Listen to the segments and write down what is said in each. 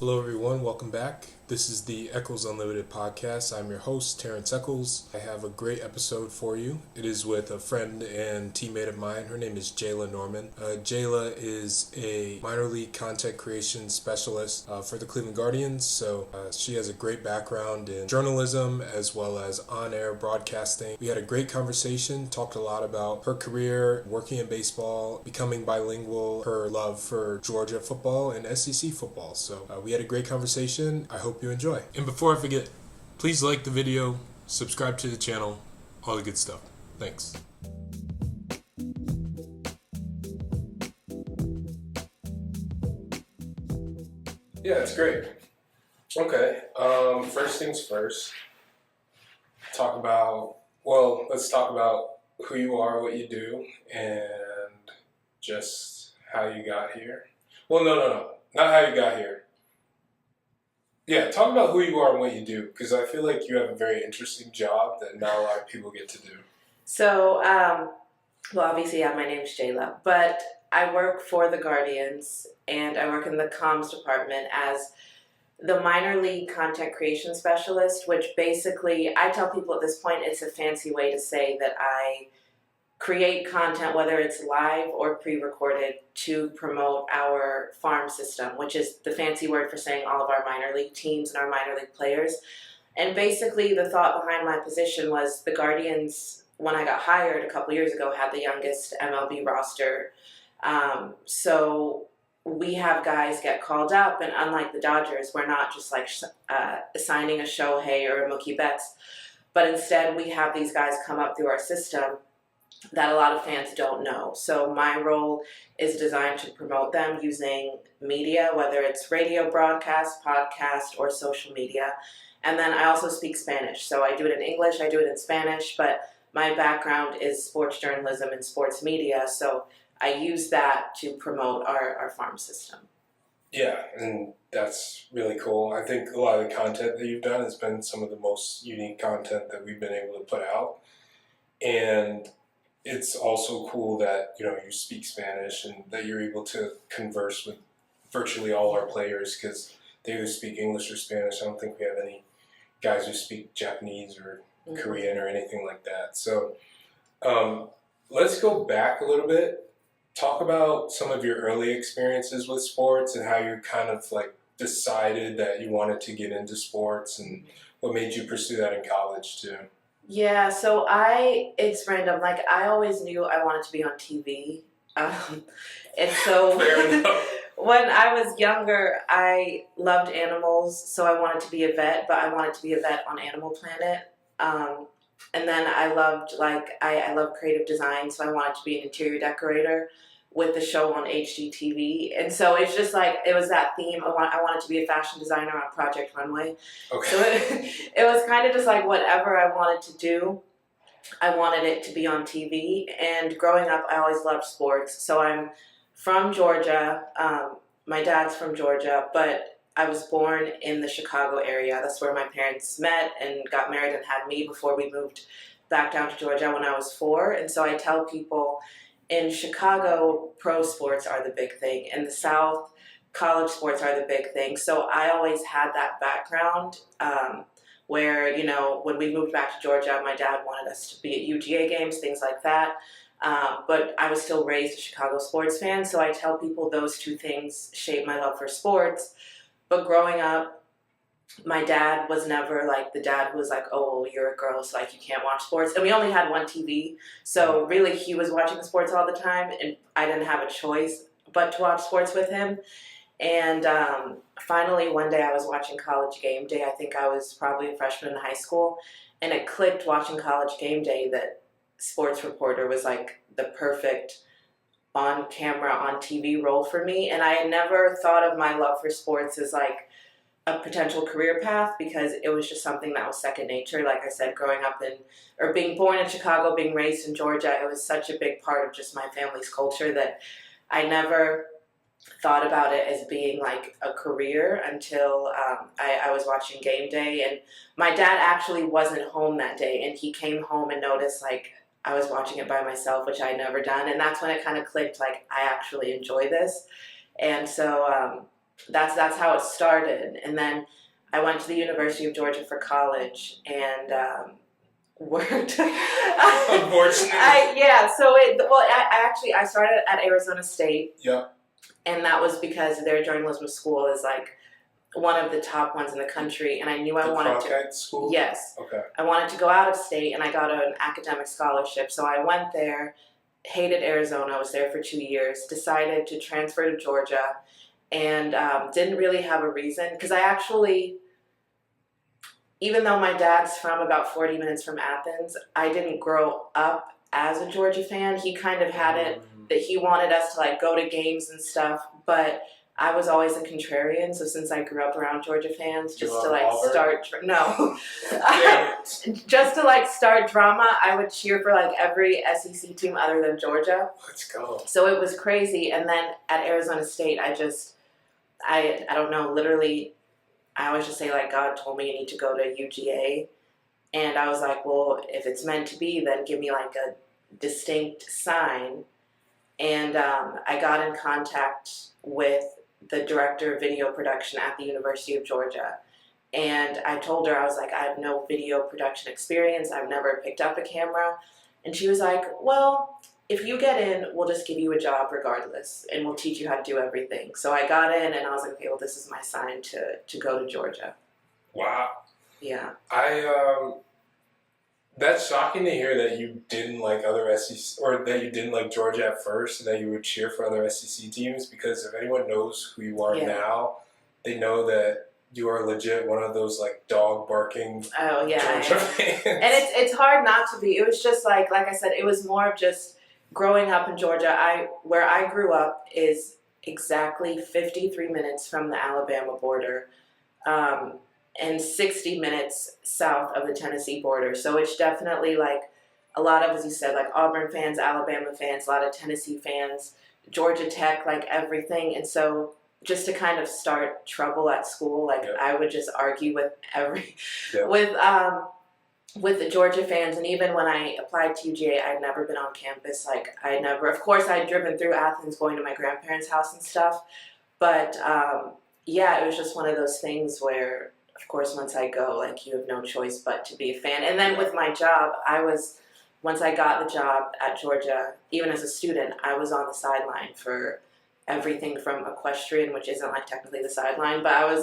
Hello everyone, welcome back. This is the Echols Unlimited podcast. I'm your host, Terrence Echols. I have a great episode for you. It is with a friend and teammate of mine. Her name is Jala Norman. Jala is a minor league content creation specialist for the Cleveland Guardians. So she has a great background in journalism as well as on-air broadcasting. We had a great conversation, talked a lot about her career, working in baseball, becoming bilingual, her love for Georgia football and SEC football. So we had a great conversation. I hope you enjoy. And before I forget, please like the video, subscribe to the channel, all the good stuff. Thanks. Yeah, it's great. Okay, first things first. Let's talk about who you are, what you do, and just how you got here. Well, no, not how you got here. Yeah, talk about who you are and what you do, because I feel like you have a very interesting job that not a lot of people get to do. So, obviously, my name's Jayla, but I work for the Guardians, and I work in the comms department as the minor league content creation specialist, which basically, I tell people at this point, it's a fancy way to say that I create content, whether it's live or pre-recorded, to promote our farm system, which is the fancy word for saying all of our minor league teams and our minor league players. And basically the thought behind my position was the Guardians, when I got hired a couple years ago, had the youngest MLB roster. So we have guys get called up, and unlike the Dodgers, we're not just like assigning a Shohei or a Mookie Betts, but instead we have these guys come up through our system that a lot of fans don't know. So my role is designed to promote them using media, whether it's radio broadcast, podcast, or social media. And then I also speak Spanish. So I do it in English, I do it in Spanish, but my background is sports journalism and sports media. So I use that to promote our farm system. Yeah, and that's really cool. I think a lot of the content that you've done has been some of the most unique content that we've been able to put out. And it's also cool that, you speak Spanish and that you're able to converse with virtually all our players because they either speak English or Spanish. I don't think we have any guys who speak Japanese or Korean or anything like that. So let's go back a little bit. Talk about some of your early experiences with sports and how you kind of like decided that you wanted to get into sports and what made you pursue that in college too. Yeah, so it's random. Like, I always knew I wanted to be on TV. And so Fair enough. when I was younger, I loved animals, so I wanted to be a vet, but I wanted to be a vet on Animal Planet. And then I loved, I love creative design, so I wanted to be an interior decorator with the show on HGTV. And so it's just like, it was that theme. I wanted to be a fashion designer on Project Runway. Okay. So it was kind of just like whatever I wanted to do, I wanted it to be on TV. And growing up, I always loved sports. So I'm from Georgia. My dad's from Georgia, but I was born in the Chicago area. That's where my parents met and got married and had me before we moved back down to Georgia when I was 4. And so I tell people, in Chicago, pro sports are the big thing. In the South, college sports are the big thing. So I always had that background where, when we moved back to Georgia, my dad wanted us to be at UGA games, things like that. But I was still raised a Chicago sports fan. So I tell people those two things shape my love for sports. But growing up, my dad was never like the dad who was like, oh, you're a girl, so like you can't watch sports. And we only had one TV. So really he was watching sports all the time and I didn't have a choice but to watch sports with him. And finally one day I was watching College Game Day. I think I was probably a freshman in high school. And it clicked watching College Game Day that sports reporter was like the perfect on camera, on TV role for me. And I had never thought of my love for sports as like a potential career path because it was just something that was second nature. Like I said, growing up or being born in Chicago, being raised in Georgia, it was such a big part of just my family's culture that I never thought about it as being like a career until I was watching Game Day. And my dad actually wasn't home that day and he came home and noticed like I was watching it by myself, which I had never done. And that's when it kind of clicked, like I actually enjoy this. And so that's how it started. And then I went to the University of Georgia for college and worked. Unfortunately. I started at Arizona State. Yep. And that was because their journalism school is like one of the top ones in the country, and I knew I wanted to. School? Yes. Okay. I wanted to go out of state, and I got an academic scholarship, so I went there. Hated Arizona. I was there for 2 years. Decided to transfer to Georgia, and didn't really have a reason because I actually, even though my dad's from about 40 minutes from Athens, I didn't grow up as a Georgia fan. He kind of had it that he wanted us to like go to games and stuff, but I was always a contrarian. So since I grew up around Georgia fans, just to like start just to like start drama, I would cheer for like every SEC team other than Georgia. Let's go. So it was crazy. And then at Arizona State, I don't know, literally, I always just say like, God told me you need to go to UGA. And I was like, well, if it's meant to be, then give me like a distinct sign. And I got in contact with the director of video production at the University of Georgia. And I told her, I was like, I have no video production experience. I've never picked up a camera. And she was like, well, if you get in, we'll just give you a job regardless. And we'll teach you how to do everything. So I got in and I was like, okay, well, this is my sign to go to Georgia. Wow. Yeah. That's shocking to hear that you didn't like other SEC, or that you didn't like Georgia at first, and that you would cheer for other SEC teams. Because if anyone knows who you are now, they know that you are legit one of those like dog barking Georgia fans. And it's hard not to be. It was just like I said, it was more of just growing up in Georgia. Where I grew up is exactly 53 minutes from the Alabama border. And 60 minutes south of the Tennessee border. So it's definitely like a lot of, as you said, like Auburn fans, Alabama fans, a lot of Tennessee fans, Georgia Tech, like everything. And so just to kind of start trouble at school, like I would just argue with with the Georgia fans. And even when I applied to UGA, I'd never been on campus. Like of course I'd driven through Athens going to my grandparents' house and stuff. But it was just one of those things where, of course, once I go, like, you have no choice but to be a fan. And then with my job, once I got the job at Georgia, even as a student, I was on the sideline for everything from equestrian, which isn't like technically the sideline, but I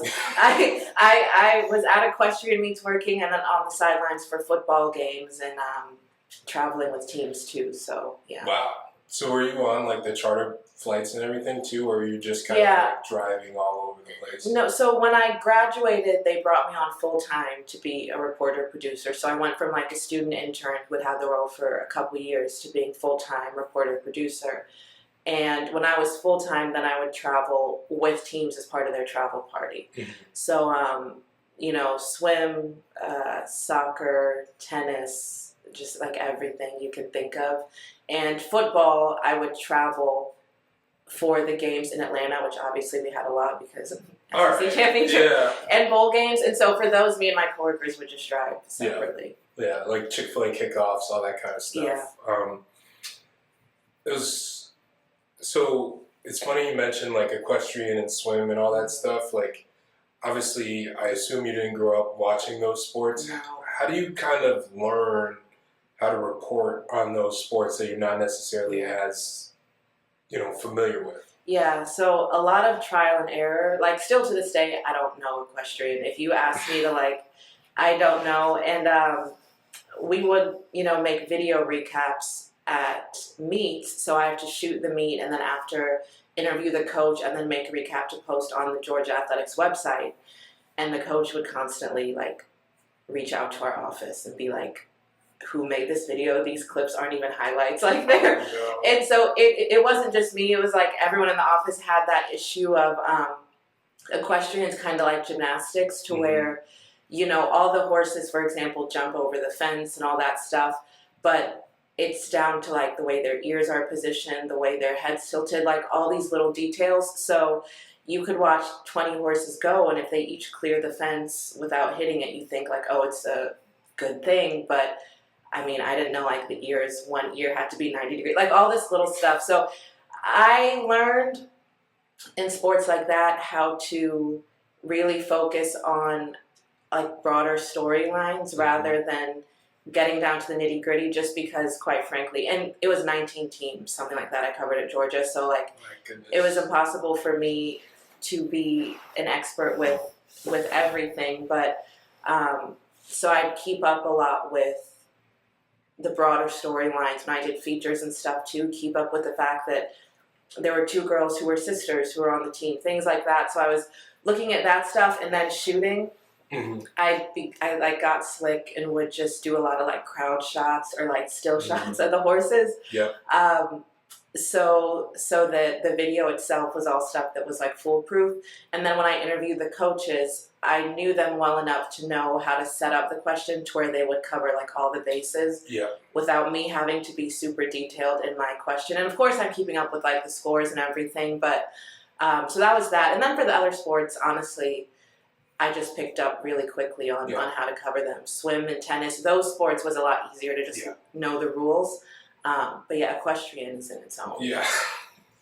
was at equestrian meets working, and then on the sidelines for football games and traveling with teams too. So yeah. Wow. So were you on like the charter flights and everything too, or were you just kind of like driving all over the place? No, so when I graduated, they brought me on full time to be a reporter producer. So I went from like a student intern who had had the role for a couple years to being full time reporter producer. And when I was full time, then I would travel with teams as part of their travel party. Mm-hmm. So swim, soccer, tennis, just like everything you can think of. And football, I would travel for the games in Atlanta, which obviously we had a lot because of SEC championship and bowl games. And so for those, me and my coworkers would just drive separately. Yeah, like Chick-fil-A kickoffs, all that kind of stuff. Yeah. So it's funny you mentioned like equestrian and swim and all that stuff. Like, obviously, I assume you didn't grow up watching those sports. No. How do you kind of learn how to report on those sports that you're not necessarily as, familiar with? Yeah, so a lot of trial and error. Like, still to this day, I don't know equestrian. If you ask me to, I don't know. And we would, make video recaps at meets. So I have to shoot the meet and then after interview the coach and then make a recap to post on the Georgia Athletics website. And the coach would constantly, reach out to our office and be like, who made this video? These clips aren't even highlights there. Oh, no. And so it wasn't just me. It was like everyone in the office had that issue of equestrian's kind of like gymnastics to where, all the horses, for example, jump over the fence and all that stuff. But it's down to the way their ears are positioned, the way their head's tilted, all these little details. So you could watch 20 horses go, and if they each clear the fence without hitting it, you think it's a good thing. But I didn't know the ears, one ear had to be 90 degrees, all this little stuff. So I learned in sports like that, how to really focus on like broader storylines rather than getting down to the nitty gritty, just because, quite frankly, and it was 19 teams, something like that I covered at Georgia. So like, it was impossible for me to be an expert with everything. But so I'd keep up a lot with the broader storylines when I did features and stuff too. Keep up with the fact that there were two girls who were sisters who were on the team, things like that. So I was looking at that stuff, and then shooting. I like got slick and would just do a lot of like crowd shots or like still shots of the horses. Yep. So that the video itself was all stuff that was like foolproof. And then when I interviewed the coaches, I knew them well enough to know how to set up the question to where they would cover like all the bases without me having to be super detailed in my question. And of course I'm keeping up with like the scores and everything, but so that was that. And then for the other sports, honestly, I just picked up really quickly on how to cover them. Swim and tennis, those sports was a lot easier to just know the rules. But yeah, equestrian is in its own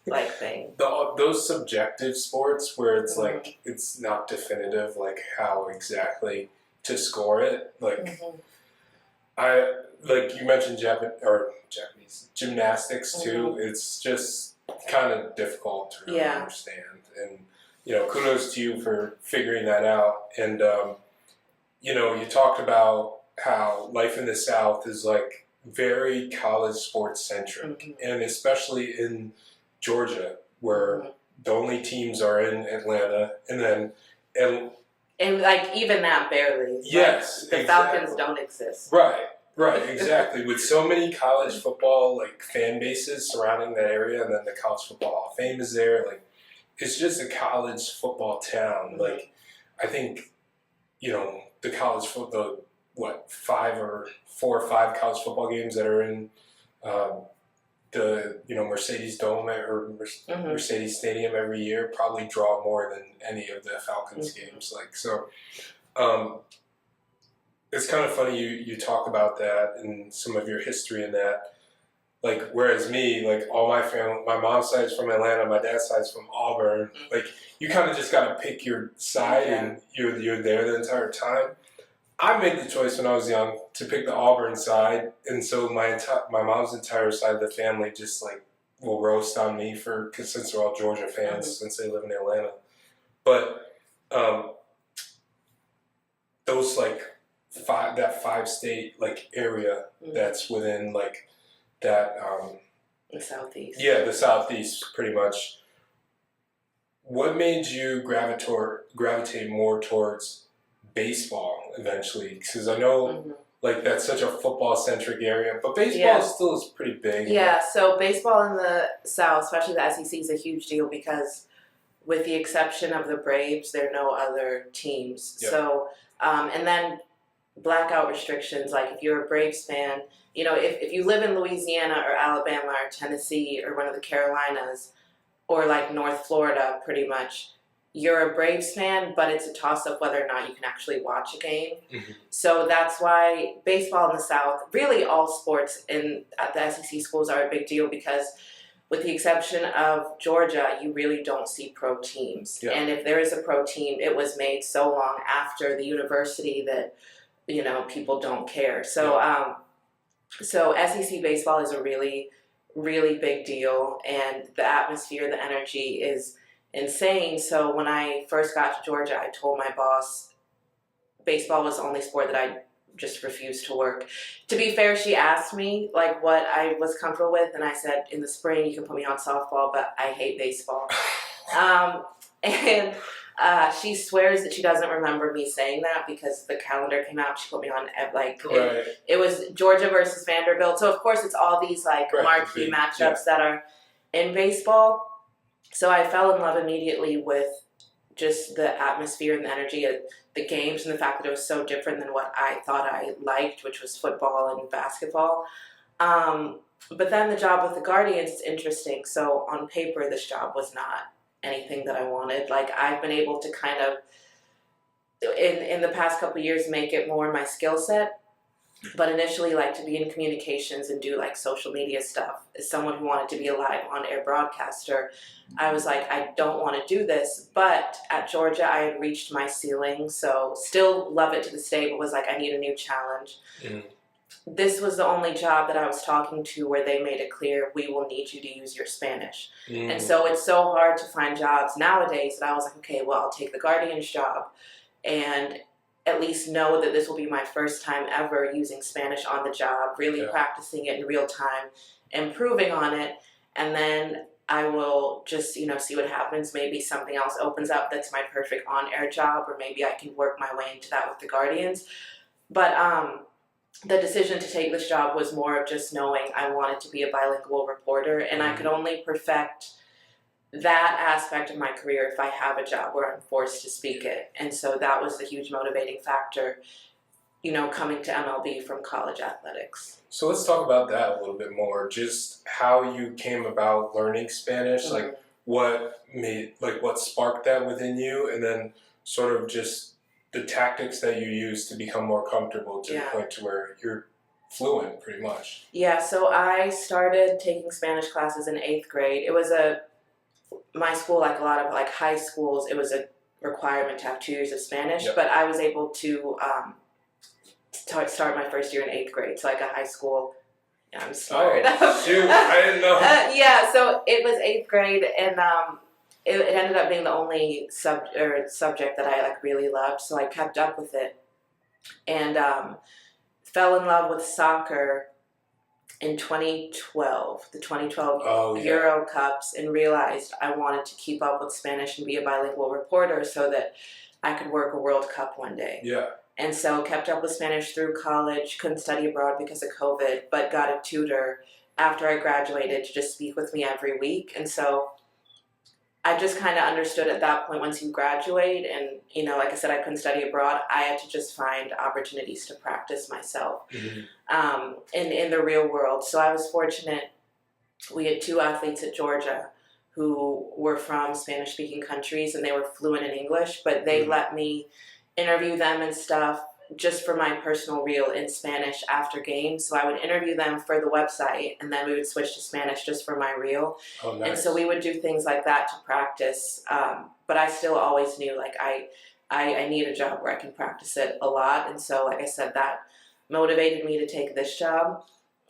like thing. Those subjective sports where it's like it's not definitive, like how exactly to score it. Like I like you mentioned Japanese gymnastics too. It's just kind of difficult to really understand. And kudos to you for figuring that out. And you talked about how life in the South is like very college sports centric, and especially in Georgia, where the only teams are in Atlanta, and like even that barely. Yes, like, the Falcons don't exist. Right, exactly. With so many college football like fan bases surrounding that area, and then the College Football Hall of Fame is there. Like, it's just a college football town. Like, I think the college football. What, 4 or 5 college football games that are in the Mercedes Dome or Mercedes Stadium every year probably draw more than any of the Falcons games. Like, so it's kind of funny you talk about that and some of your history in that. Like, whereas me, like all my family, my mom's side is from Atlanta, my dad's side is from Auburn. Like, you kind of just got to pick your side and you're there the entire time. I made the choice when I was young to pick the Auburn side, and so my mom's entire side of the family just like will roast on me because since they're all Georgia fans since they live in Atlanta. But those like that 5-state like area that's within like that the Southeast. Yeah, the Southeast pretty much. What made you gravitate more towards baseball eventually? Because I know like that's such a football-centric area, but baseball still is pretty big. Yeah, so baseball in the South, especially the SEC, is a huge deal because with the exception of the Braves, there are no other teams. So, and then blackout restrictions, like if you're a Braves fan, if you live in Louisiana or Alabama or Tennessee or one of the Carolinas or like North Florida, pretty much, you're a Braves fan, but it's a toss-up whether or not you can actually watch a game. So that's why baseball in the South, really all sports at the SEC schools are a big deal because with the exception of Georgia, you really don't see pro teams. And if there is a pro team, it was made so long after the university that, people don't care. So, so SEC baseball is a really, really big deal, and the atmosphere, the energy is insane. So when I first got to Georgia, I told my boss baseball was the only sport that I just refused to work. To be fair, she asked me like what I was comfortable with, and I said in the spring you can put me on softball, but I hate baseball. And she swears that she doesn't remember me saying that because the calendar came out. She put me on it was Georgia versus Vanderbilt. So of course it's all these like marquee matchups that are in baseball. So I fell in love immediately with just the atmosphere and the energy of the games and the fact that it was so different than what I thought I liked, which was football and basketball. But then the job with the Guardians is interesting. So on paper, this job was not anything that I wanted. Like, I've been able to kind of, in the past couple of years, make it more my skill set. but initially like to be in communications and do like social media stuff. As someone who wanted to be a live on-air broadcaster, I was like, I don't want to do this. But at Georgia, I had reached my ceiling, so still love it to this day, but was like, I need a new challenge. Mm. This was the only job that I was talking to where they made it clear, we will need you to use your Spanish. And so it's so hard to find jobs nowadays that I was like, okay, well, I'll take the Guardians job and at least know that this will be my first time ever using Spanish on the job, really practicing it in real time, improving on it, and then I will just, see what happens. Maybe something else opens up that's my perfect on-air job, or maybe I can work my way into that with the Guardians. But the decision to take this job was more of just knowing I wanted to be a bilingual reporter, and I could only perfect that aspect of my career if I have a job where I'm forced to speak it. And so that was the huge motivating factor, coming to MLB from college athletics. So let's talk about that a little bit more. Just how you came about learning Spanish, like what sparked that within you, and then sort of just the tactics that you use to become more comfortable to the point to where you're fluent pretty much. Yeah, so I started taking Spanish classes in 8th grade. It was my school, like a lot of like high schools, it was a requirement to have 2 years of Spanish, but I was able to start my first year in 8th grade, so like a high school. Yeah, I'm smart. Oh, shoot, I didn't know. So it was 8th grade, and it ended up being the only subject that I like really loved, so I kept up with it, and fell in love with soccer in 2012, the 2012 Euro Cups, and realized I wanted to keep up with Spanish and be a bilingual reporter so that I could work a World Cup one day. Yeah. And so kept up with Spanish through college, couldn't study abroad because of COVID, but got a tutor after I graduated to just speak with me every week. And so I just kind of understood at that point, once you graduate and, like I said, I couldn't study abroad, I had to just find opportunities to practice myself in the real world. So I was fortunate. We had 2 athletes at Georgia who were from Spanish-speaking countries, and they were fluent in English, but they let me interview them and stuff just for my personal reel in Spanish after games. So I would interview them for the website, and then we would switch to Spanish just for my reel. Oh, nice. And so we would do things like that to practice. But I still always knew, like, I need a job where I can practice it a lot. And so, like I said, that motivated me to take this job.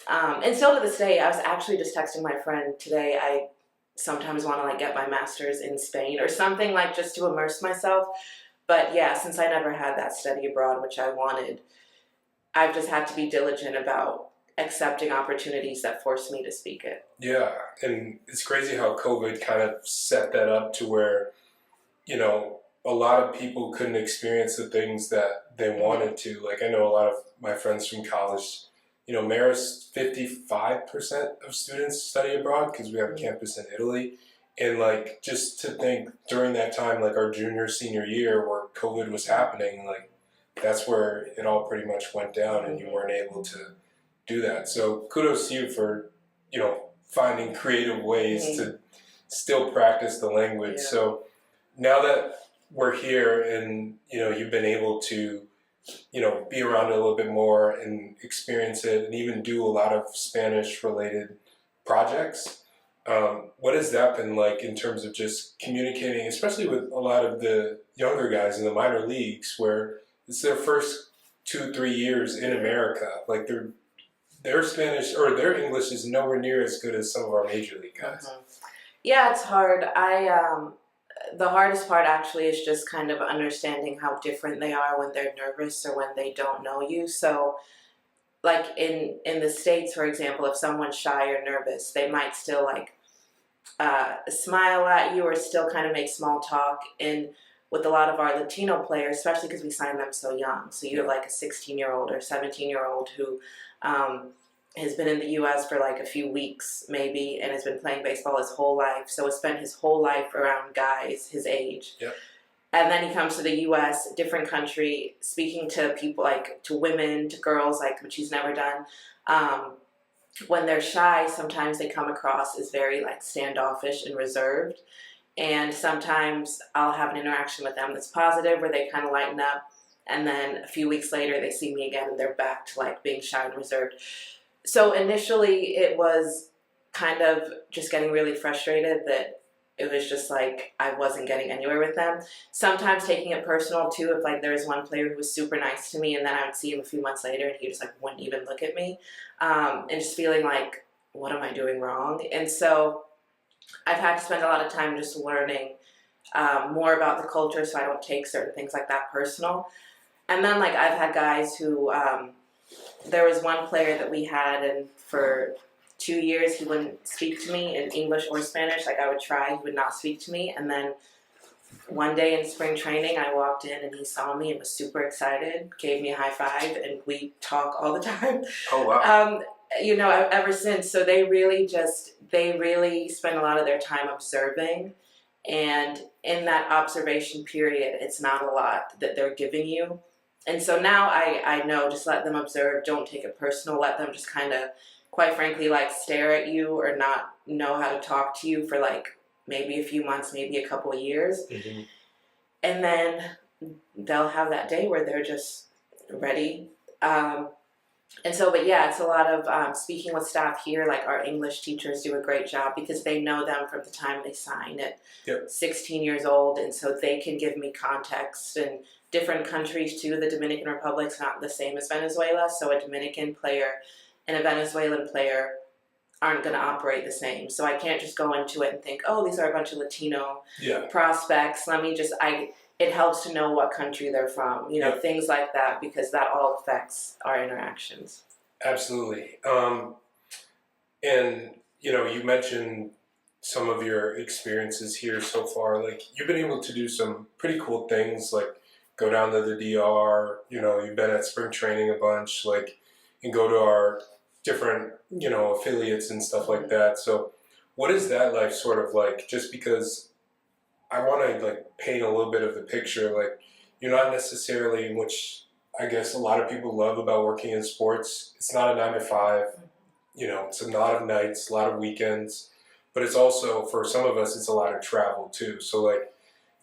And still to this day, I was actually just texting my friend today, I sometimes want to, like, get my master's in Spain or something, like, just to immerse myself. But yeah, since I never had that study abroad, which I wanted, I've just had to be diligent about accepting opportunities that force me to speak it. Yeah, and it's crazy how COVID kind of set that up to where, a lot of people couldn't experience the things that they wanted to. Like, I know a lot of my friends from college, Maris, 55% of students study abroad because we have a campus in Italy. And, like, just to think during that time, like our junior, senior year where COVID was happening, like, that's where it all pretty much went down and you weren't able to do that. So kudos to you for, finding creative ways to still practice the language. Yeah. So now that we're here and, you've been able to, be around it a little bit more and experience it and even do a lot of Spanish-related projects, what has that been like in terms of just communicating, especially with a lot of the younger guys in the minor leagues where it's their first 2-3 years in America? Like their Spanish or their English is nowhere near as good as some of our major league guys. Yeah, it's hard. The hardest part actually is just kind of understanding how different they are when they're nervous or when they don't know you. So like in the States, for example, if someone's shy or nervous, they might still like smile at you or still kind of make small talk. And with a lot of our Latino players, especially because we sign them so young, so you have like a 16-year-old or 17-year-old who has been in the U.S. for like a few weeks maybe and has been playing baseball his whole life, so has spent his whole life around guys his age. Yep. And then he comes to the U.S., different country, speaking to people, like to women, to girls, like which he's never done. When they're shy, sometimes they come across as very like standoffish and reserved. And sometimes I'll have an interaction with them that's positive, where they kind of lighten up. And then a few weeks later, they see me again and they're back to like being shy and reserved. So initially it was kind of just getting really frustrated that it was just like I wasn't getting anywhere with them. Sometimes taking it personal too, if like there was one player who was super nice to me and then I would see him a few months later and he just like wouldn't even look at me, and just feeling like, what am I doing wrong? And so I've had to spend a lot of time just learning more about the culture so I don't take certain things like that personal. And then like I've had guys who, there was one player that we had and for 2 years he wouldn't speak to me in English or Spanish. Like I would try, he would not speak to me. And then one day in spring training I walked in and he saw me and was super excited, gave me a high five, and we talk all the time. Oh, wow. You know, ever since. So they really spend a lot of their time observing. And in that observation period, it's not a lot that they're giving you. And so now I know, just let them observe, don't take it personal, let them just kind of, quite frankly, like stare at you or not know how to talk to you for like maybe a few months, maybe a couple of years. Mm-hmm. And then they'll have that day where they're just ready. And so, but yeah, it's a lot of speaking with staff here. Like our English teachers do a great job because they know them from the time they sign at 16 years old. And so they can give me context, and different countries too. The Dominican Republic's not the same as Venezuela. So a Dominican player and a Venezuelan player aren't going to operate the same. So I can't just go into it and think, oh, these are a bunch of Latino prospects. It helps to know what country they're from, you know, things like that, because that all affects our interactions. Absolutely. And, you know, you mentioned some of your experiences here so far. Like, you've been able to do some pretty cool things, like go down to the DR, you know, you've been at spring training a bunch, like, and go to our different, you know, affiliates and stuff like that. So what is that life sort of like? Just because I want to like paint a little bit of the picture. Like, you're not necessarily, which I guess a lot of people love about working in sports. It's not a 9 to 5. You know, it's a lot of nights, a lot of weekends, but it's also, for some of us, it's a lot of travel too. So like,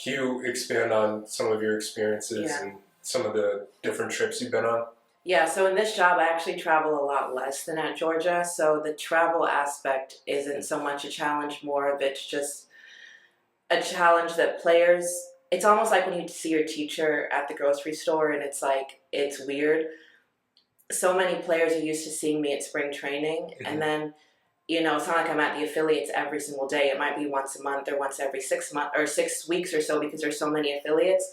can you expand on some of your experiences and some of the different trips you've been on? Yeah, so in this job, I actually travel a lot less than at Georgia. So the travel aspect isn't so much a challenge, more of it's just a challenge that players, it's almost like when you see your teacher at the grocery store and it's like, it's weird. So many players are used to seeing me at spring training, and then, you know, it's not like I'm at the affiliates every single day. It might be once a month or once every 6 months or 6 weeks or so, because there's so many affiliates.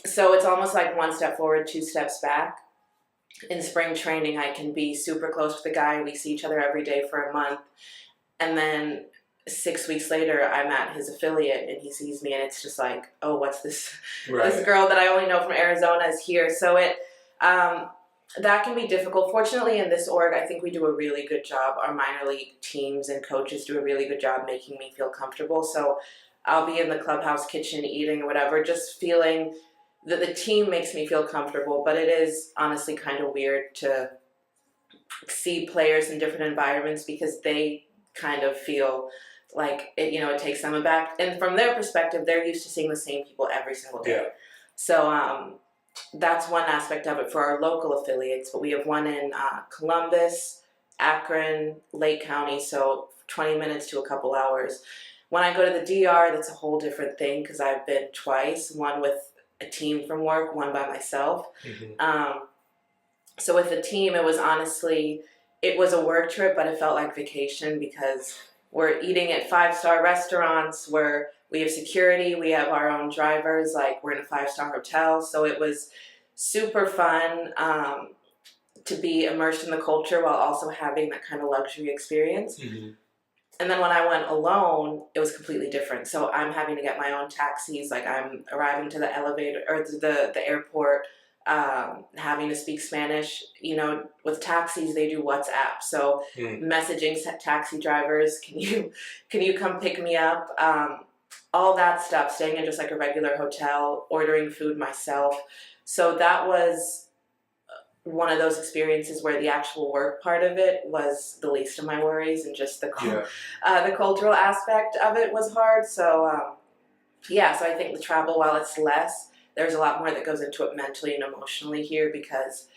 So it's almost like one step forward, 2 steps back. In spring training, I can be super close with the guy. We see each other every day for a month, and then 6 weeks later, I'm at his affiliate and he sees me and it's just like, oh, what's this? Right. This girl that I only know from Arizona is here. So that can be difficult. Fortunately, in this org, I think we do a really good job. Our minor league teams and coaches do a really good job making me feel comfortable. So I'll be in the clubhouse kitchen eating or whatever, just feeling that the team makes me feel comfortable. But it is honestly kind of weird to see players in different environments because they kind of feel like it, you know, it takes them aback. And from their perspective, they're used to seeing the same people every single day. Yeah. So that's one aspect of it for our local affiliates. But we have one in Columbus, Akron, Lake County, so 20 minutes to a couple hours. When I go to the DR, that's a whole different thing because I've been twice, one with a team from work, one by myself. So with the team, it was a work trip, but it felt like vacation because we're eating at 5-star restaurants where we have security, we have our own drivers, like we're in a 5-star hotel. So it was super fun to be immersed in the culture while also having that kind of luxury experience. And then when I went alone, it was completely different. So I'm having to get my own taxis, like I'm arriving to the elevator or the airport, having to speak Spanish. You know, with taxis, they do WhatsApp. So messaging taxi drivers, can you come pick me up? All that stuff, staying in just like a regular hotel, ordering food myself. So that was one of those experiences where the actual work part of it was the least of my worries, and just the cultural aspect of it was hard. So so I think the travel, while it's less, there's a lot more that goes into it mentally and emotionally here, because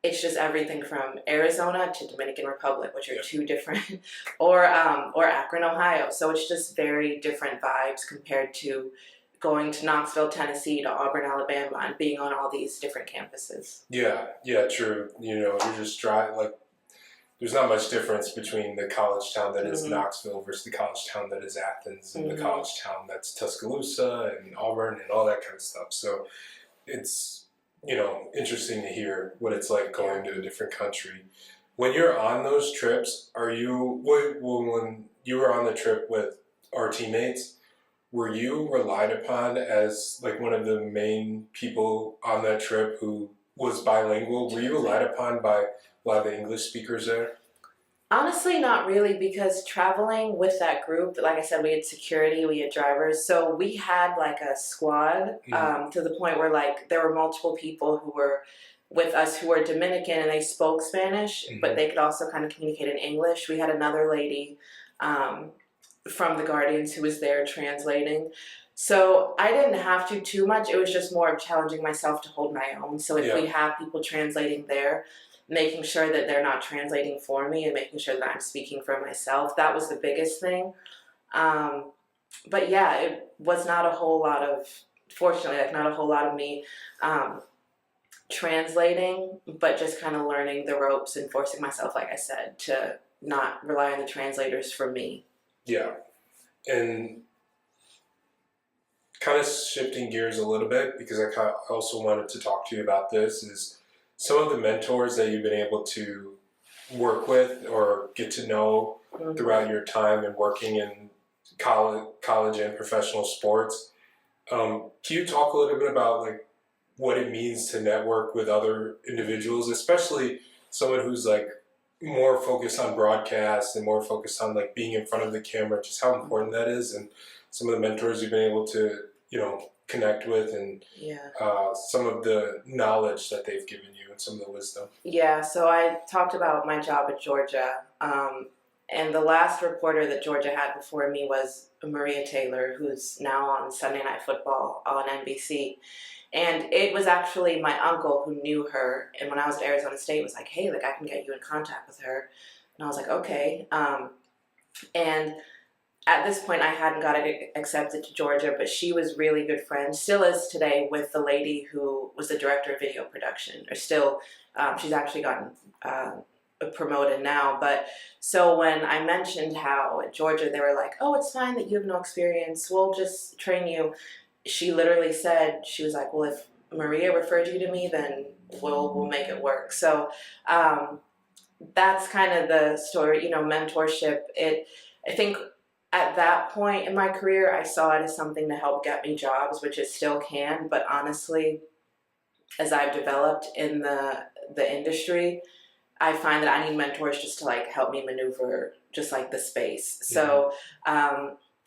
it's just everything from Arizona to Dominican Republic, which are two different, or Akron, Ohio. So it's just very different vibes compared to going to Knoxville, Tennessee, to Auburn, Alabama, and being on all these different campuses. Yeah, true. You're just like, there's not much difference between the college town that is Knoxville versus the college town that is Athens, and the college town that's Tuscaloosa and Auburn and all that kind of stuff. So it's, interesting to hear what it's like going to a different country. When you're on those trips, when you were on the trip with our teammates, were you relied upon as like one of the main people on that trip who was bilingual? Were you relied upon by a lot of the English speakers there? Honestly, not really, because traveling with that group, like I said, we had security, we had drivers, so we had like a squad to the point where like there were multiple people who were with us who were Dominican and they spoke Spanish, but they could also kind of communicate in English. We had another lady from the Guardians who was there translating. So I didn't have to too much. It was just more of challenging myself to hold my own. So if we have people translating there, making sure that they're not translating for me and making sure that I'm speaking for myself. That was the biggest thing. But yeah, it was not a whole lot of, fortunately, like not a whole lot of me translating, but just kind of learning the ropes and forcing myself, like I said, to not rely on the translators for me. Yeah. And kind of shifting gears a little bit, because I also wanted to talk to you about this, is some of the mentors that you've been able to work with or get to know throughout your time and working in college and professional sports. Can you talk a little bit about like what it means to network with other individuals, especially someone who's like more focused on broadcast and more focused on like being in front of the camera, just how important that is, and some of the mentors you've been able to, connect with, and some of the knowledge that they've given you and some of the wisdom. Yeah, so I talked about my job at Georgia, and the last reporter that Georgia had before me was Maria Taylor, who's now on Sunday Night Football on NBC. And it was actually my uncle who knew her, and when I was at Arizona State, was like, hey, like I can get you in contact with her. And I was like, okay. And at this point, I hadn't got accepted to Georgia, but she was really good friends, still is today, with the lady who was the director of video production. Or still, she's actually gotten promoted now. But so when I mentioned how at Georgia they were like, oh, it's fine that you have no experience, we'll just train you. She literally said, she was like, well, if Maria referred you to me, then we'll make it work. So that's kind of the story, mentorship. I think at that point in my career, I saw it as something to help get me jobs, which it still can. But honestly, as I've developed in the industry, I find that I need mentors just to like help me maneuver just like the space. So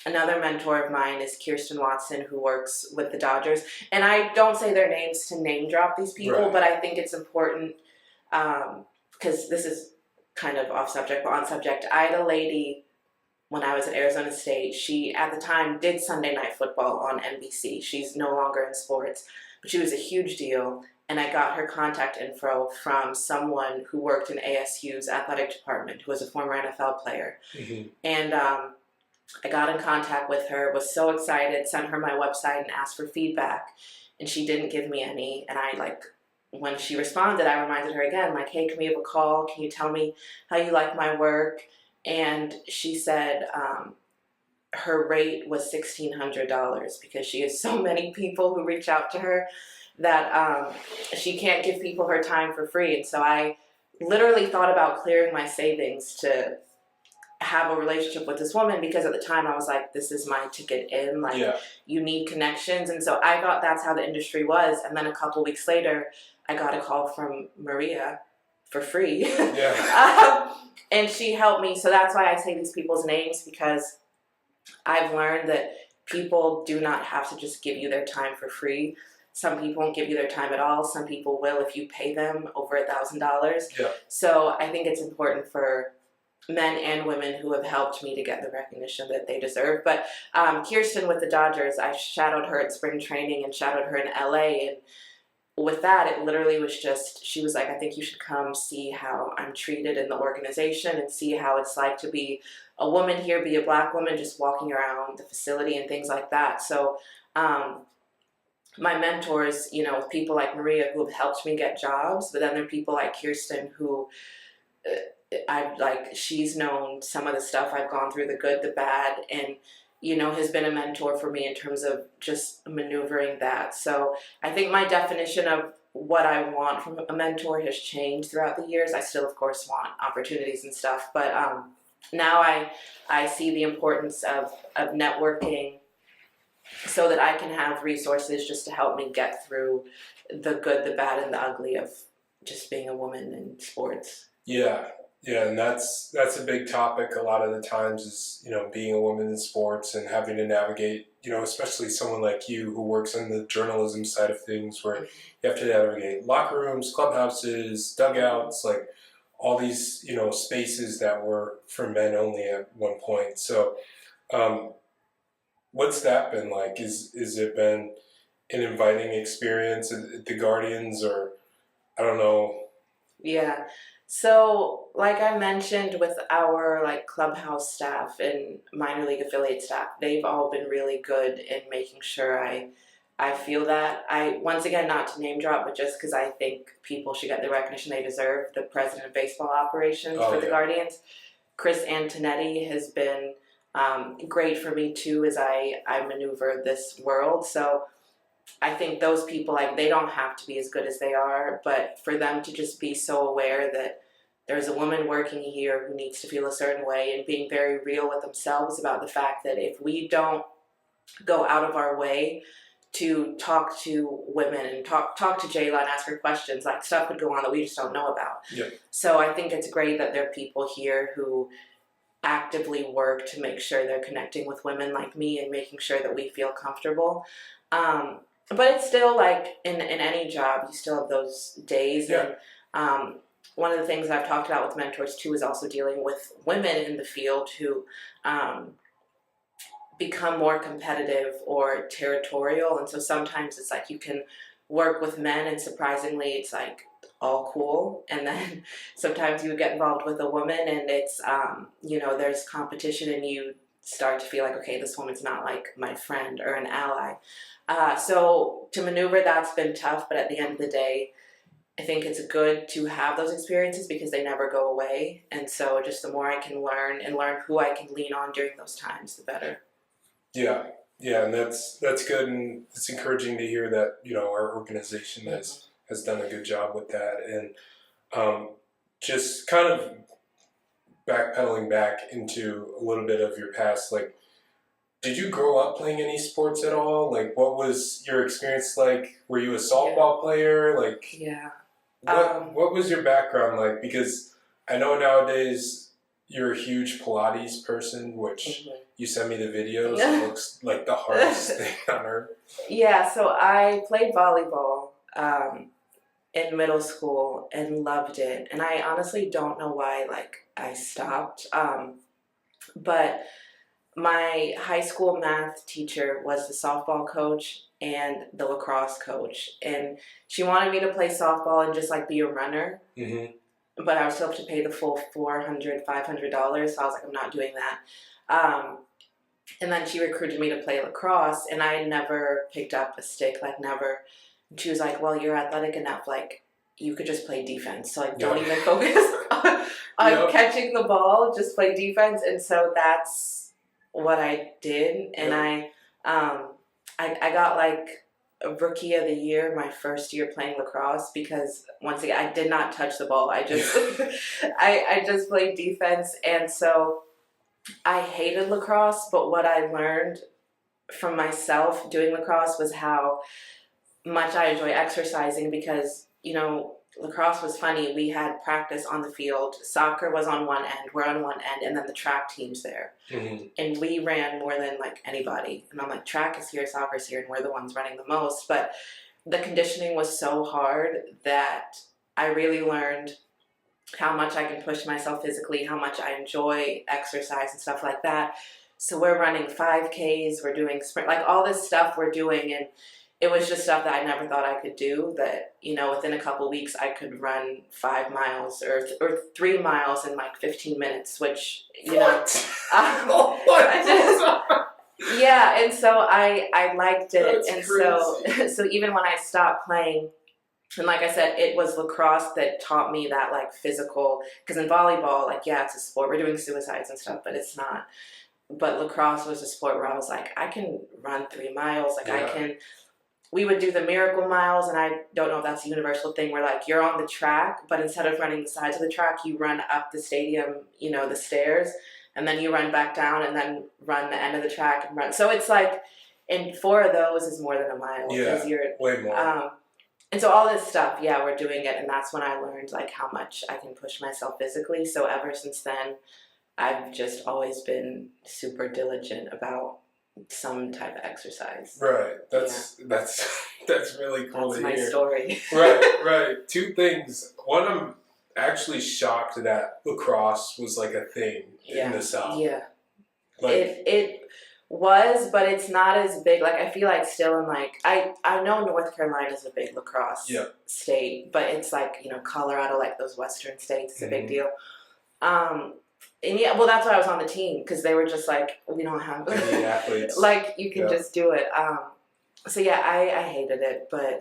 another mentor of mine is Kirsten Watson, who works with the Dodgers. And I don't say their names to name drop these people, but I think it's important because this is kind of off subject, but on subject. I had a lady when I was at Arizona State. She, at the time, did Sunday Night Football on NBC. She's no longer in sports, but she was a huge deal. And I got her contact info from someone who worked in ASU's athletic department, who was a former NFL player. And I got in contact with her, was so excited, sent her my website and asked for feedback. And she didn't give me any. And when she responded, I reminded her again, like, hey, can we have a call? Can you tell me how you like my work? And she said her rate was $1,600 because she has so many people who reach out to her that she can't give people her time for free. And so I literally thought about clearing my savings to have a relationship with this woman, because at the time I was like, this is my ticket in, like you need connections. And so I thought that's how the industry was. And then a couple weeks later, I got a call from Maria for free. And she helped me. So that's why I say these people's names, because I've learned that people do not have to just give you their time for free. Some people won't give you their time at all. Some people will if you pay them over $1,000. So I think it's important for men and women who have helped me to get the recognition that they deserve. But Kirsten with the Dodgers, I shadowed her at spring training and shadowed her in LA. And with that, it literally was just, she was like, I think you should come see how I'm treated in the organization and see how it's like to be a woman here, be a Black woman, just walking around the facility and things like that. So my mentors, you know, people like Maria who have helped me get jobs, but then there are people like Kirsten who I've like, she's known some of the stuff I've gone through, the good, the bad, and, you know, has been a mentor for me in terms of just maneuvering that. So I think my definition of what I want from a mentor has changed throughout the years. I still, of course, want opportunities and stuff, but now I see the importance of networking so that I can have resources just to help me get through the good, the bad, and the ugly of just being a woman in sports. Yeah, yeah, and that's a big topic a lot of the times is, you know, being a woman in sports and having to navigate, you know, especially someone like you who works in the journalism side of things where you have to navigate locker rooms, clubhouses, dugouts, like all these, you know, spaces that were for men only at one point. So, what's that been like? Is it been an inviting experience at the Guardians, or I don't know? Yeah. So, like I mentioned with our like clubhouse staff and minor league affiliate staff, they've all been really good in making sure I feel that. I once again, not to name drop, but just because I think people should get the recognition they deserve, the president of baseball operations for the Guardians, Chris Antonetti, has been great for me too as I maneuver this world. So I think those people, like, they don't have to be as good as they are, but for them to just be so aware that there's a woman working here who needs to feel a certain way and being very real with themselves about the fact that if we don't go out of our way to talk to women and talk to Jala and ask her questions, like, stuff could go on that we just don't know about. Yeah. So I think it's great that there are people here who actively work to make sure they're connecting with women like me and making sure that we feel comfortable. But it's still like in any job, you still have those days. Yeah. And one of the things I've talked about with mentors too is also dealing with women in the field who become more competitive or territorial. And so sometimes it's like you can work with men and surprisingly it's like all cool. And then sometimes you would get involved with a woman and it's, you know, there's competition and you start to feel like, okay, this woman's not like my friend or an ally. So to maneuver, that's been tough, but at the end of the day, I think it's good to have those experiences because they never go away. And so just the more I can learn and learn who I can lean on during those times, the better. Yeah, and that's good, and it's encouraging to hear that, you know, our organization has done a good job with that. And just kind of backpedaling back into a little bit of your past, like, did you grow up playing any sports at all? Like, what was your experience like? Were you a softball player? Like, what was your background like? Because I know nowadays you're a huge Pilates person, which you send me the videos. It looks like the hardest thing on earth. Yeah, so I played volleyball in middle school and loved it. And I honestly don't know why, like, I stopped. But my high school math teacher was the softball coach and the lacrosse coach. And she wanted me to play softball and just, like, be a runner. Mm-hmm. But I would still have to pay the full $400, $500. So I was like, I'm not doing that. And then she recruited me to play lacrosse, and I never picked up a stick, like, never. And she was like, well, you're athletic enough, like, you could just play defense. So, like, don't even focus on catching the ball, just play defense. And so that's what I did. And I got, like, a rookie of the year my first year playing lacrosse because, once again, I did not touch the ball. I just I just played defense. And so I hated lacrosse, but what I learned from myself doing lacrosse was how much I enjoy exercising because, you know, lacrosse was funny. We had practice on the field. Soccer was on one end. We're on one end. And then the track team's there. Mm-hmm. And we ran more than, like, anybody. And I'm like, track is here, soccer's here, and we're the ones running the most. But the conditioning was so hard that I really learned how much I can push myself physically, how much I enjoy exercise and stuff like that. So we're running 5Ks, we're doing sprint, like all this stuff we're doing, and it was just stuff that I never thought I could do. That within a couple weeks I could run 5 miles or 3 miles in like 15 minutes, which yeah, and so I liked it. That's and crazy. So even when I stopped playing, and like I said, it was lacrosse that taught me that like physical, because in volleyball, like, yeah, it's a sport, we're doing suicides and stuff, but it's not. But lacrosse was a sport where I was like, I can run 3 miles, like we would do the miracle miles, and I don't know if that's a universal thing where like you're on the track, but instead of running the sides of the track, you run up the stadium, the stairs, and then you run back down and then run the end of the track and run. So it's like, and 4 of those is more than a mile. Yeah, way more. And so all this stuff, yeah, we're doing it, and that's when I learned like how much I can push myself physically. So ever since then, I've just always been super diligent about some type of exercise. Right. That's really cool to hear. That's my story. Right. 2 things. One, I'm actually shocked that lacrosse was like a thing in the South. Yeah. Like, it was, but it's not as big. Like I feel like still in like I know North Carolina is a big lacrosse state, but it's like Colorado, like those western states, is a big deal. And yeah, well, that's why I was on the team, because they were just like, we don't have any athletes. Like you can just do it. So yeah, I hated it, but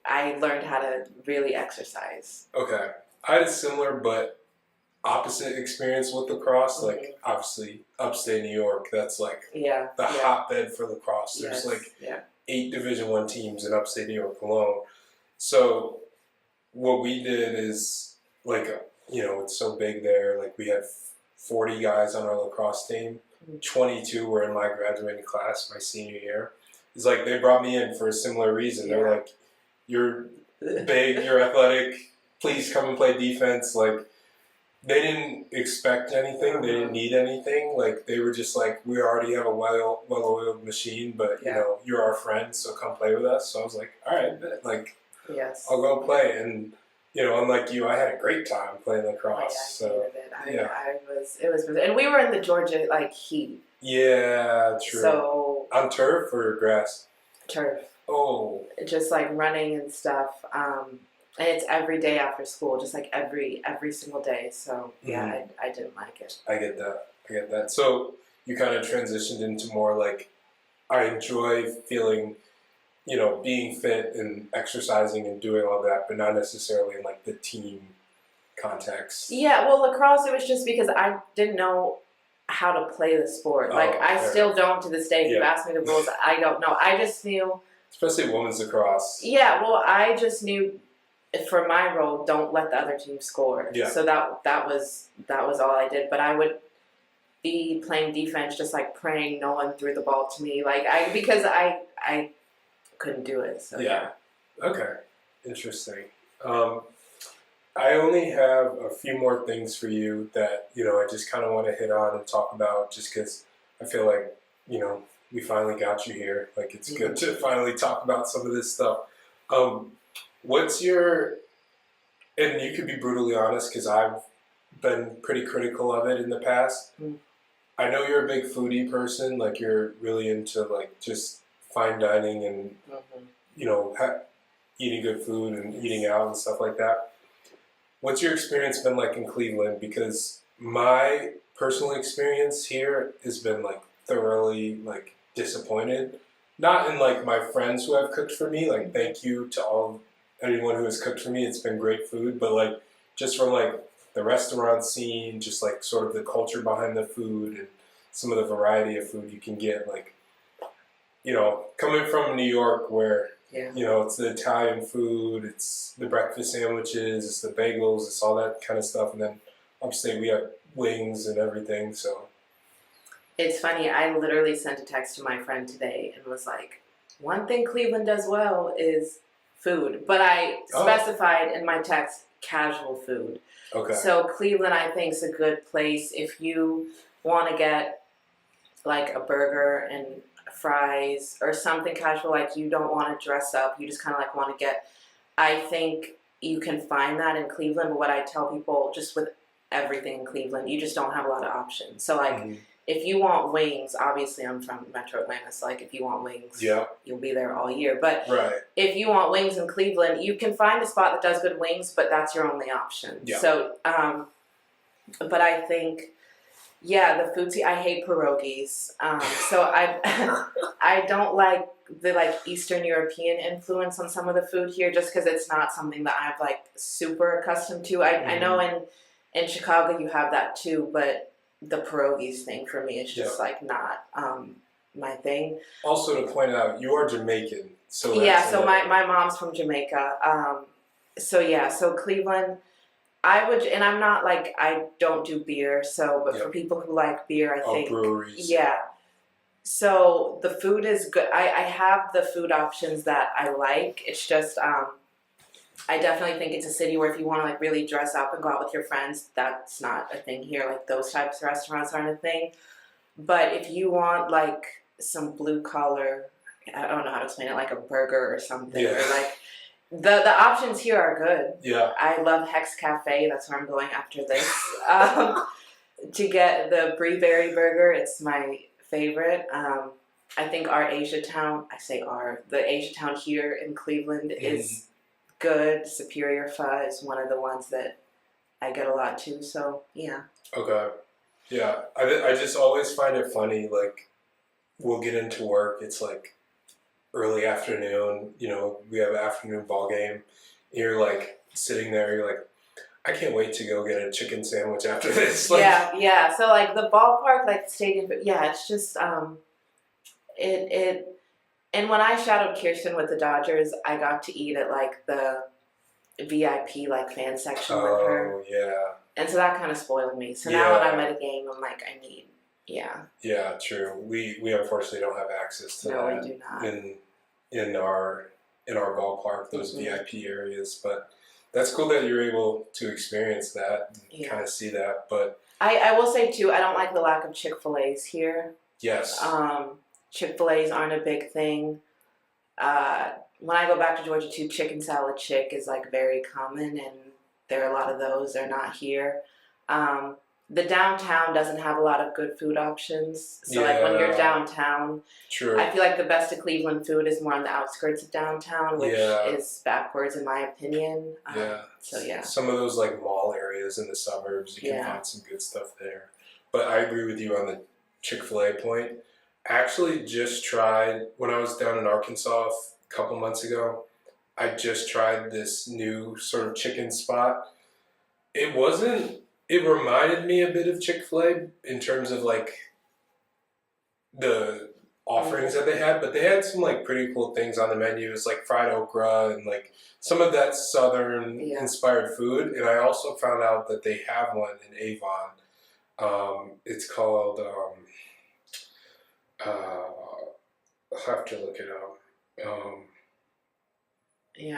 I learned how to really exercise. Okay, I had a similar but opposite experience with lacrosse. Like obviously, upstate New York, that's like the hotbed for lacrosse. There's 8 Division I teams in upstate New York alone. So what we did is like it's so big there. Like we had 40 guys on our lacrosse team. 22 were in my graduating class my senior year. It's like they brought me in for a similar reason. They're like, you're big, you're athletic, please come and play defense. Like they didn't expect anything. They didn't need anything. Like they were just like, we already have a well-oiled machine, but you're our friend, so come play with us. So I was like, all right, like I'll go play. And unlike you, I had a great time playing lacrosse. It was, and we were in the Georgia heat. Yeah, true. So on turf or grass? Turf. Oh. Just like running and stuff, and it's every day after school, just like every single day. So I didn't like it. I get that. So you kind of transitioned into more like, I enjoy feeling, being fit and exercising and doing all that, but not necessarily in like the team context. Yeah, well, lacrosse, it was just because I didn't know how to play the sport. I still don't to this day. If you ask me the rules, I don't know. I just knew. Especially women's lacrosse. Yeah, well, I just knew for my role, don't let the other team score. Yeah. So that was all I did. But I would be playing defense, just like praying no one threw the ball to me, because I couldn't do it. So yeah. Okay. Interesting. I only have a few more things for you that, I just kind of want to hit on and talk about, just because I feel like, we finally got you here. Like, it's good to finally talk about some of this stuff. What's your, and you could be brutally honest, because I've been pretty critical of it in the past. I know you're a big foodie person. Like, you're really into, like, just fine dining and, eating good food and eating out and stuff like that. What's your experience been like in Cleveland? Because my personal experience here has been like thoroughly like disappointed. Not in like my friends who have cooked for me. Like thank you to anyone who has cooked for me. It's been great food. But like just from like the restaurant scene, just like sort of the culture behind the food and some of the variety of food you can get. Like, coming from New York where it's the Italian food, it's the breakfast sandwiches, it's the bagels, it's all that kind of stuff. And then upstate we have wings and everything, so. It's funny, I literally sent a text to my friend today and was like, one thing Cleveland does well is food. But I specified in my text casual food. Okay. So Cleveland, I think, is a good place if you want to get like a burger and fries or something casual, like you don't want to dress up, you just kind of like want to get, I think you can find that in Cleveland. But what I tell people, just with everything in Cleveland, you just don't have a lot of options. So like, if you want wings, obviously I'm from Metro Atlanta, so like if you want wings, you'll be there all year. But if you want wings in Cleveland, you can find a spot that does good wings, but that's your only option. So, but I think, the food scene, I hate pierogies. So I don't like the like Eastern European influence on some of the food here, just because it's not something that I'm like super accustomed to. I know in Chicago you have that too, but the pierogies thing for me is just like not my thing. Also to point out, you are Jamaican, so so my mom's from Jamaica. So Cleveland, I would, and I'm not like, I don't do beer, so but for people who like beer, I think breweries. So the food is good. I have the food options that I like. It's just I definitely think it's a city where if you want to like really dress up and go out with your friends, that's not a thing here. Like those types of restaurants aren't a thing. But if you want like some blue collar, I don't know how to explain it, like a burger or something, or like the options here are good. I love Hex Cafe. That's where I'm going after this to get the Brie Berry burger. It's my favorite. I think our Asia Town, the Asia Town here in Cleveland is good. Superior Pho is one of the ones that I get a lot too. So Okay. Yeah, I just always find it funny. Like, we'll get into work. It's like early afternoon. You know, we have an afternoon ball game. You're like sitting there. You're like, I can't wait to go get a chicken sandwich after this. Like, So like the ballpark, like stadium. It's just it. And when I shadowed Kirsten with the Dodgers, I got to eat at like the VIP like fan section with her. And so that kind of spoiled me. So now when I'm at a game, I'm like, I need, Yeah, true. We unfortunately don't have access to that. No, we do not. In our ballpark, those VIP areas. But that's cool that you're able to experience that and kind of see that. But I will say too, I don't like the lack of Chick-fil-A's here. Yes. Chick-fil-A's aren't a big thing. When I go back to Georgia too, chicken salad chick is like very common, and there are a lot of those. They're not here. The downtown doesn't have a lot of good food options. So like when you're downtown, I feel like the best of Cleveland food is more on the outskirts of downtown, which is backwards in my opinion. Some of those like mall areas in the suburbs, you can find some good stuff there. But I agree with you on the Chick-fil-A point. I actually just tried, when I was down in Arkansas a couple months ago, I just tried this new sort of chicken spot. It reminded me a bit of Chick-fil-A in terms of like the offerings that they had, but they had some like pretty cool things on the menu. It's like fried okra and like some of that southern inspired food. And I also found out that they have one in Avon. It's called I'll have to look it up. I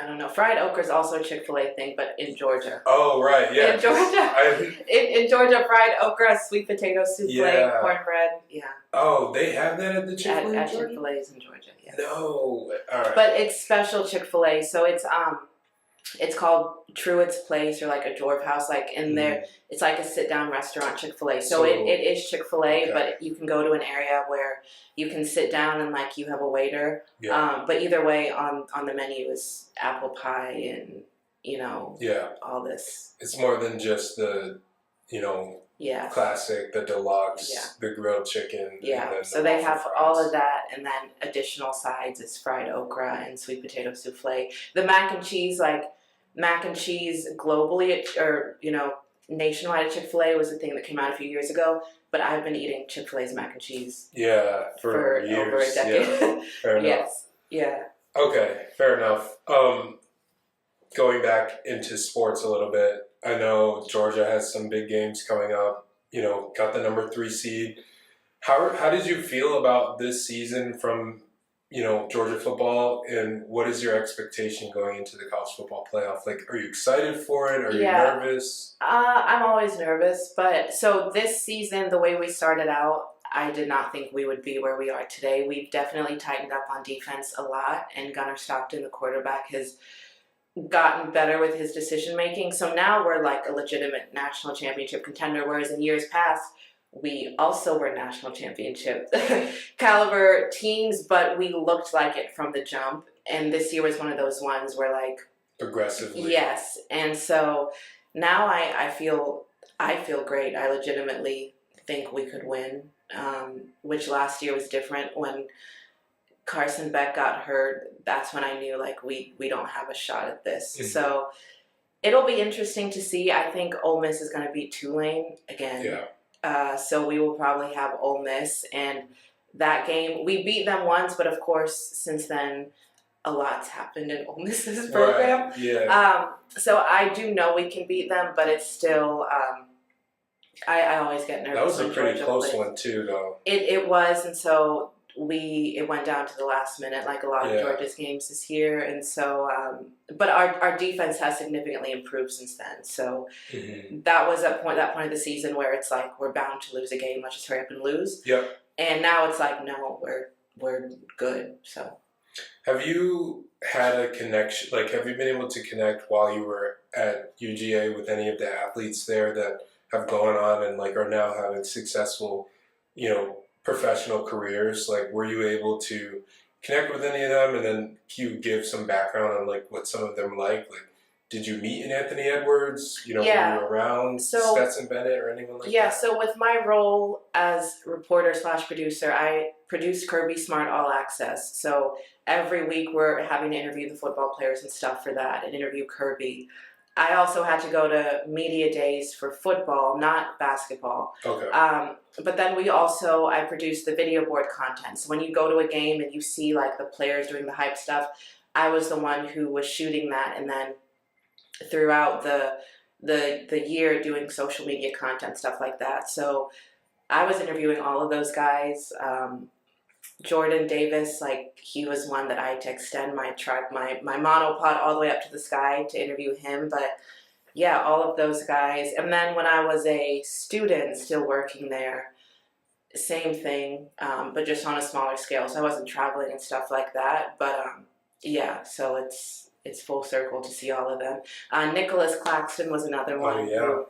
don't know. Fried okra is also a Chick-fil-A thing, but in Georgia. Oh, right, yeah. In Georgia, in Georgia, fried okra, sweet potato souffle, cornbread, Oh, they have that at the Chick-fil-A? At Chick-fil-A's in Georgia, yes. No, all right. But it's special Chick-fil-A, so it's called Truett's Place or like a Dwarf House, like in there. It's like a sit-down restaurant, Chick-fil-A. So it is Chick-fil-A, but you can go to an area where you can sit down and like you have a waiter. But either way, on the menu is apple pie and all this. It's more than just the classic, the deluxe, the grilled chicken. So they have all of that, and then additional sides is fried okra and sweet potato souffle. The mac and cheese globally, nationwide at Chick-fil-A was a thing that came out a few years ago, but I've been eating Chick-fil-A's mac and cheese for years. Over a decade. Fair enough. Okay, fair enough. Going back into sports a little bit, I know Georgia has some big games coming up, got the number 3 seed. How did you feel about this season from, Georgia football, and what is your expectation going into the college football playoff? Like, are you excited for it? Are you nervous? I'm always nervous, but so this season, the way we started out, I did not think we would be where we are today. We've definitely tightened up on defense a lot, and Gunnar Stockton, the quarterback, has gotten better with his decision making. So now we're like a legitimate national championship contender, whereas in years past, we also were national championship caliber teams, but we looked like it from the jump. And this year was one of those ones where like Aggressively. yes. And so now I feel great. I legitimately think we could win. Which last year was different when Carson Beck got hurt. That's when I knew like we don't have a shot at this. Mm-hmm. So it'll be interesting to see. I think Ole Miss is going to beat Tulane again. Yeah. So we will probably have Ole Miss, and that game we beat them once, but of course since then a lot's happened in Ole Miss's program. Right. Yeah. So I do know we can beat them, but it's still. I always get nervous. That was a pretty Georgia close plays. one too, though. It was, and so it went down to the last minute, like a lot of Georgia's games this year, and so but our defense has significantly improved since then. So that was that point of the season where it's like we're bound to lose a game. Let's just hurry up and lose. Yep. And now it's like no, we're good. So. Have you had a connection? Like, have you been able to connect while you were at UGA with any of the athletes there that have gone on and like are now having successful, professional careers? Like, were you able to connect with any of them? And then can you give some background on like what some of them like? Like, did you meet in Anthony Edwards? Were you around Stetson Bennett or anyone like that? Yeah, so with my role as reporter/producer, I produce Kirby Smart All Access. So every week we're having to interview the football players and stuff for that and interview Kirby. I also had to go to media days for football, not basketball. Okay. But then I produced the video board content. So when you go to a game and you see like the players doing the hype stuff, I was the one who was shooting that, and then throughout the year doing social media content, stuff like that. So I was interviewing all of those guys. Jordan Davis, like he was one that I had to extend my monopod all the way up to the sky to interview him. But yeah, all of those guys. And then when I was a student still working there, same thing, but just on a smaller scale. So I wasn't traveling and stuff like that. But yeah, so it's full circle to see all of them. Nicholas Claxton was another one. Oh, yeah.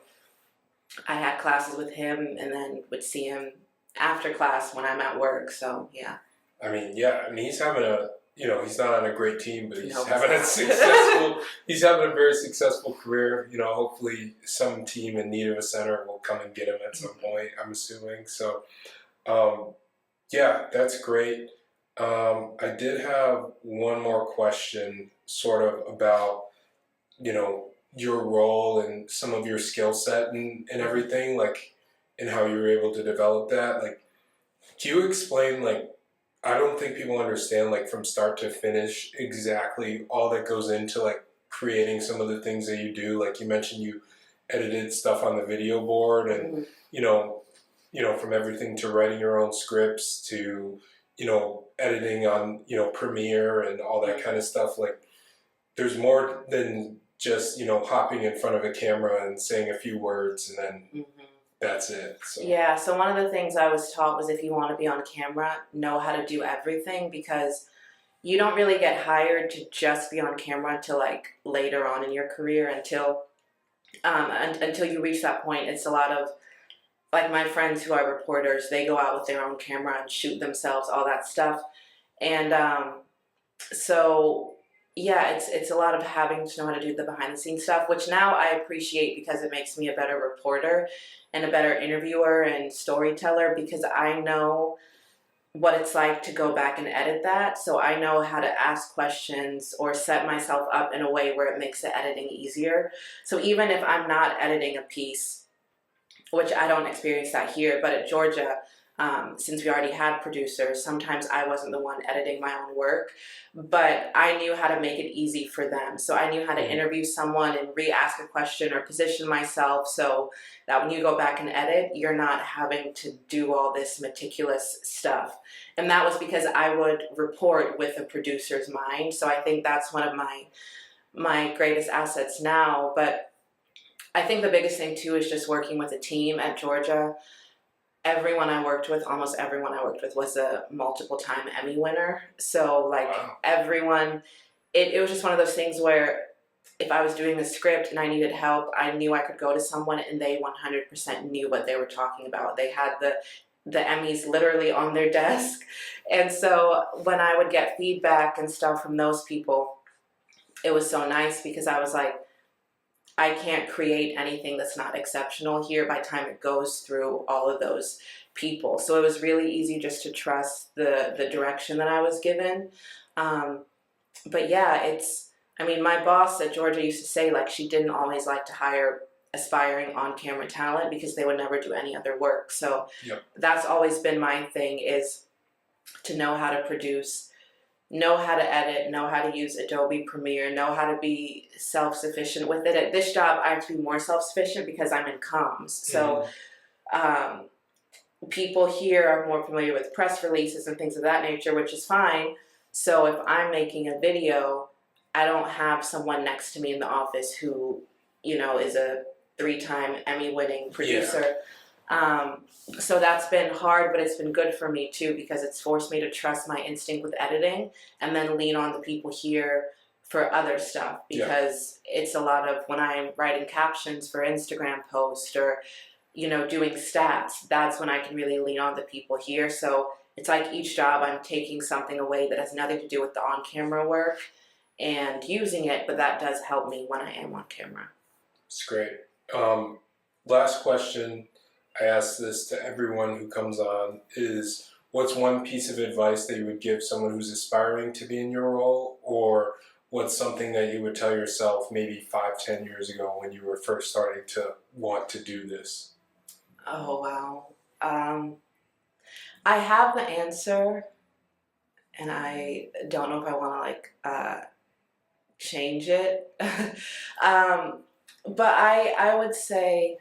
I had classes with him and then would see him after class when I'm at work. So, yeah. I mean, he's having he's not on a great team, but he's having a very successful career. Hopefully some team in need of a center will come and get him at some point, I'm assuming. So, that's great. I did have one more question sort of about, your role and some of your skill set and everything, like, and how you were able to develop that. Like, can you explain, like, I don't think people understand, like, from start to finish exactly all that goes into, like, creating some of the things that you do. Like, you mentioned you edited stuff on the video board and, from everything to writing your own scripts to, editing on, Premiere and all that kind of stuff. Like, there's more than just, hopping in front of a camera and saying a few words and then that's it. So. Yeah, so one of the things I was taught was if you want to be on camera, know how to do everything, because you don't really get hired to just be on camera until like later on in your career, until you reach that point. It's a lot of, like my friends who are reporters, they go out with their own camera and shoot themselves, all that stuff. And so yeah, it's a lot of having to know how to do the behind the scenes stuff, which now I appreciate because it makes me a better reporter and a better interviewer and storyteller, because I know what it's like to go back and edit that. So I know how to ask questions or set myself up in a way where it makes the editing easier. So even if I'm not editing a piece, which I don't experience that here, but at Georgia, since we already had producers, sometimes I wasn't the one editing my own work, but I knew how to make it easy for them. So I knew how to interview someone and re-ask a question or position myself so that when you go back and edit, you're not having to do all this meticulous stuff. And that was because I would report with a producer's mind. So I think that's one of my greatest assets now. But I think the biggest thing too is just working with a team at Georgia. Almost everyone I worked with was a multiple time Emmy winner. So like everyone, it was just one of those things where if I was doing a script and I needed help, I knew I could go to someone and they 100% knew what they were talking about. They had the Emmys literally on their desk. And so when I would get feedback and stuff from those people, it was so nice because I was like, I can't create anything that's not exceptional here by the time it goes through all of those people. So it was really easy just to trust the direction that I was given. But yeah, I mean, my boss at Georgia used to say, like, she didn't always like to hire aspiring on-camera talent because they would never do any other work. So Yep. That's always been my thing, is to know how to produce, know how to edit, know how to use Adobe Premiere, know how to be self-sufficient with it. At this job, I have to be more self-sufficient because I'm in comms. So people here are more familiar with press releases and things of that nature, which is fine. So if I'm making a video, I don't have someone next to me in the office who, is a 3-time Emmy-winning producer. So that's been hard, but it's been good for me too, because it's forced me to trust my instinct with editing and then lean on the people here for other stuff, because it's a lot of, when I'm writing captions for Instagram posts or, doing stats, that's when I can really lean on the people here. So it's like each job I'm taking something away that has nothing to do with the on-camera work and using it, but that does help me when I am on camera. It's great. Last question, I ask this to everyone who comes on, is what's one piece of advice that you would give someone who's aspiring to be in your role, or what's something that you would tell yourself maybe 5-10 years ago when you were first starting to want to do this? Oh, wow. I have the answer, and I don't know if I want to change it. But I would say,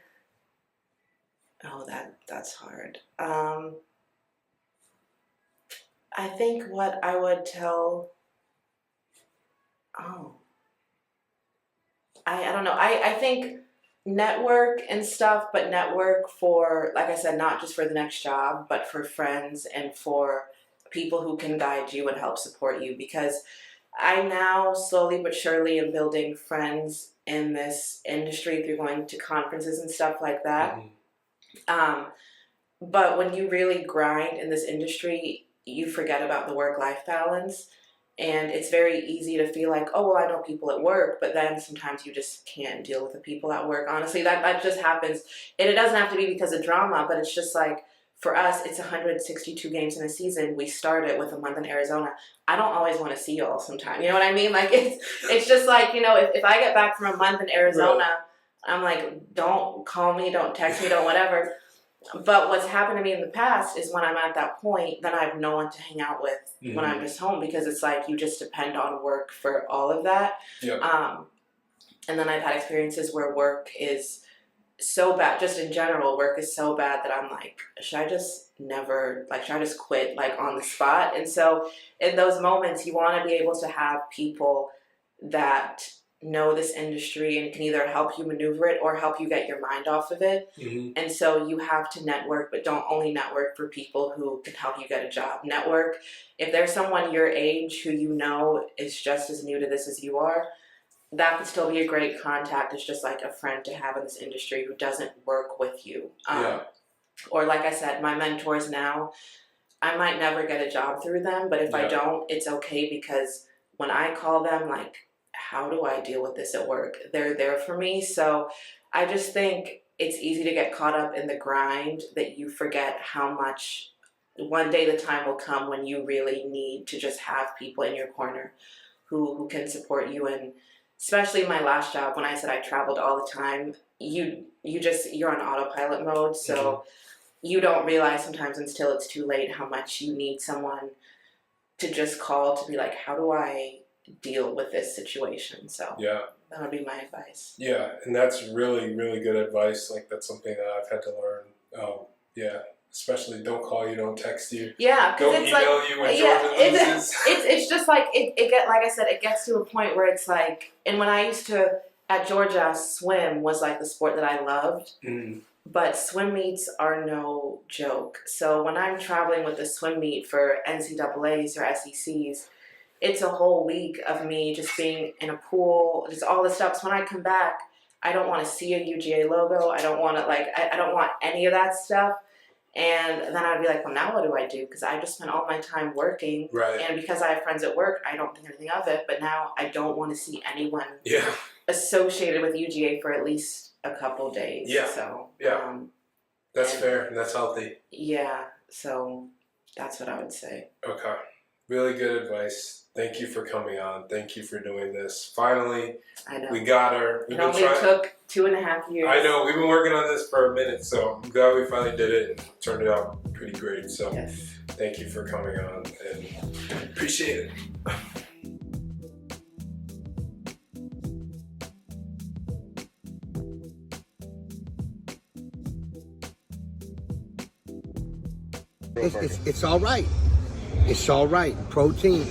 that's hard. I think what I would tell, I don't know. I think network and stuff, but network for, like I said, not just for the next job, but for friends and for people who can guide you and help support you, because I now slowly but surely am building friends in this industry through going to conferences and stuff like that. But when you really grind in this industry, you forget about the work-life balance. And it's very easy to feel like, oh, well, I know people at work, but then sometimes you just can't deal with the people at work. Honestly, that just happens. And it doesn't have to be because of drama, but it's just like, for us, it's 162 games in a season. We started with a month in Arizona. I don't always want to see y'all sometimes. You know what I mean? Like, it's just like, if I get back from a month in Arizona, right, I'm like, don't call me, don't text me, don't whatever. But what's happened to me in the past is when I'm at that point, then I have no one to hang out with when I'm just home, because it's like you just depend on work for all of that. Yep. And then I've had experiences where work is so bad, just in general, work is so bad that I'm like, should I just quit on the spot? And so in those moments, you want to be able to have people that know this industry and can either help you maneuver it or help you get your mind off of it. And so you have to network, but don't only network for people who can help you get a job. Network, if there's someone your age who is just as new to this as you are, that could still be a great contact. It's just like a friend to have in this industry who doesn't work with you. Or like I said, my mentors now, I might never get a job through them, but if I don't, it's okay, because when I call them, like, how do I deal with this at work? They're there for me. So I just think it's easy to get caught up in the grind that you forget how much one day the time will come when you really need to just have people in your corner who can support you. And especially my last job, when I said I traveled all the time, you're on autopilot mode. So you don't realize sometimes until it's too late how much you need someone to just call to be like, how do I deal with this situation? So that would be my advice. Yeah, and that's really, really good advice. Like, that's something that I've had to learn. Especially don't call you, don't text you. Yeah, don't it's email you when Georgia loses. It's just like like I said, it gets to a point where it's like, and when I used to at Georgia, swim was like the sport that I loved. But swim meets are no joke. So when I'm traveling with the swim meet for NCAAs or SECs, it's a whole week of me just being in a pool, just all this stuff. So when I come back, I don't want to see a UGA logo. I don't want to I don't want any of that stuff. And then I'd be like, well, now what do I do? Because I just spent all my time working. Right. And because I have friends at work, I don't think anything of it. But now I don't want to see anyone Yeah. associated with UGA for at least a couple days. Yeah. So, Yeah. That's fair and that's healthy. Yeah. So that's what I would say. Okay. Really good advice. Thank you for coming on. Thank you for doing this. Finally, I know. we got her. It only took 2.5 years. I know. We've been working on this for a minute, so I'm glad we finally did it and turned it out pretty great. So Yes. Thank you for coming on and appreciate it. It's all right. It's all right. Protein.